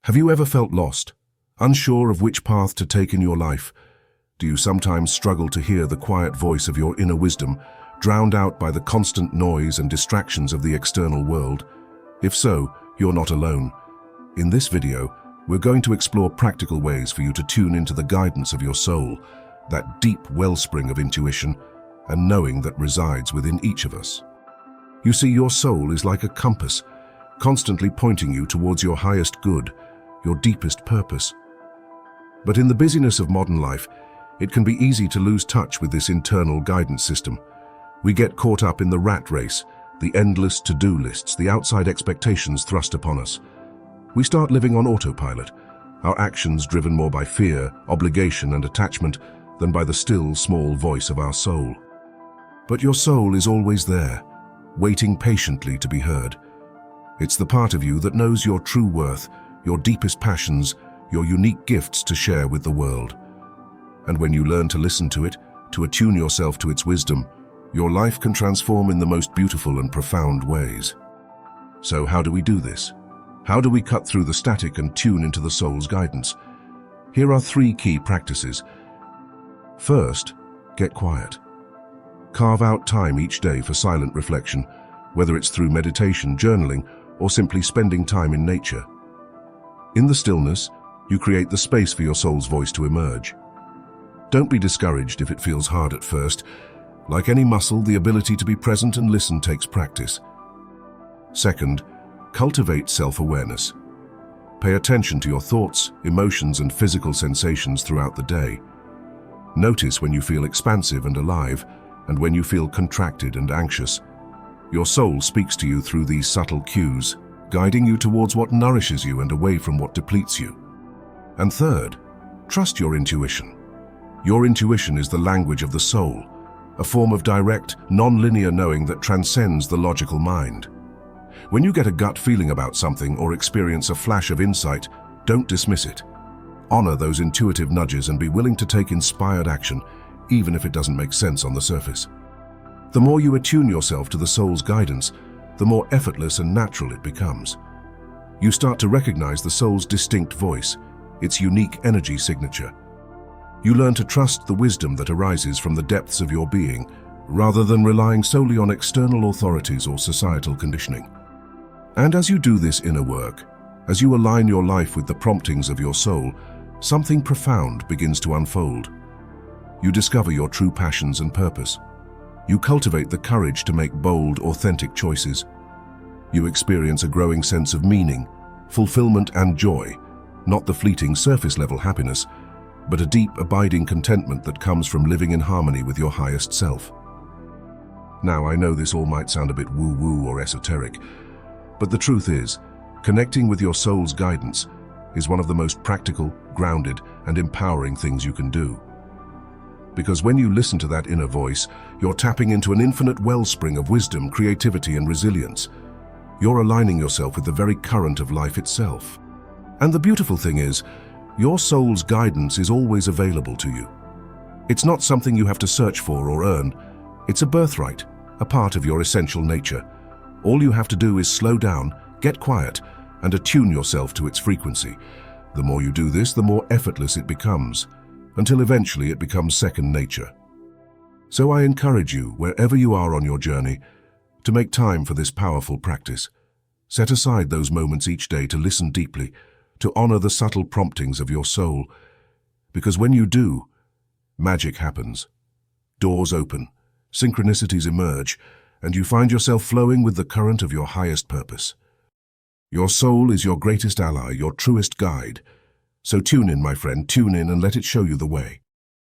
Have you ever felt lost, unsure of which path to take in your life? Do you sometimes struggle to hear the quiet voice of your inner wisdom, drowned out by the constant noise and distractions of the external world? If so, you're not alone. In this video, we're going to explore practical ways for you to tune into the guidance of your soul, that deep wellspring of intuition and knowing that resides within each of us. You see, your soul is like a compass, constantly pointing you towards your highest good, your deepest purpose. But in the busyness of modern life, it can be easy to lose touch with this internal guidance system. We get caught up in the rat race, the endless to-do lists, the outside expectations thrust upon us. We start living on autopilot, our actions driven more by fear, obligation, and attachment than by the still, small voice of our soul. But your soul is always there, waiting patiently to be heard. It's the part of you that knows your true worth, your deepest passions, your unique gifts to share with the world. And when you learn to listen to it, to attune yourself to its wisdom, your life can transform in the most beautiful and profound ways. So how do we do this? How do we cut through the static and tune into the soul's guidance? Here are 3 key practices. First, get quiet. Carve out time each day for silent reflection, whether it's through meditation, journaling, or simply spending time in nature. In the stillness, you create the space for your soul's voice to emerge. Don't be discouraged if it feels hard at first. Like any muscle, the ability to be present and listen takes practice. Second, cultivate self-awareness. Pay attention to your thoughts, emotions, and physical sensations throughout the day. Notice when you feel expansive and alive, and when you feel contracted and anxious. Your soul speaks to you through these subtle cues, guiding you towards what nourishes you and away from what depletes you. And third, trust your intuition. Your intuition is the language of the soul, a form of direct, non-linear knowing that transcends the logical mind. When you get a gut feeling about something or experience a flash of insight, don't dismiss it. Honor those intuitive nudges and be willing to take inspired action, even if it doesn't make sense on the surface. The more you attune yourself to the soul's guidance, the more effortless and natural it becomes. You start to recognize the soul's distinct voice, its unique energy signature. You learn to trust the wisdom that arises from the depths of your being, rather than relying solely on external authorities or societal conditioning. And as you do this inner work, as you align your life with the promptings of your soul, something profound begins to unfold. You discover your true passions and purpose. You cultivate the courage to make bold, authentic choices. You experience a growing sense of meaning, fulfillment, and joy, not the fleeting surface-level happiness, but a deep, abiding contentment that comes from living in harmony with your highest self. Now, I know this all might sound a bit woo-woo or esoteric, but the truth is, connecting with your soul's guidance is one of the most practical, grounded, and empowering things you can do. Because when you listen to that inner voice, you're tapping into an infinite wellspring of wisdom, creativity, and resilience. You're aligning yourself with the very current of life itself. And the beautiful thing is, your soul's guidance is always available to you. It's not something you have to search for or earn. It's a birthright, a part of your essential nature. All you have to do is slow down, get quiet, and attune yourself to its frequency. The more you do this, the more effortless it becomes, until eventually it becomes second nature. So I encourage you, wherever you are on your journey, to make time for this powerful practice. Set aside those moments each day to listen deeply, to honor the subtle promptings of your soul, because when you do, magic happens. Doors open, synchronicities emerge, and you find yourself flowing with the current of your highest purpose. Your soul is your greatest ally, your truest guide. So tune in, my friend, tune in and let it show you the way.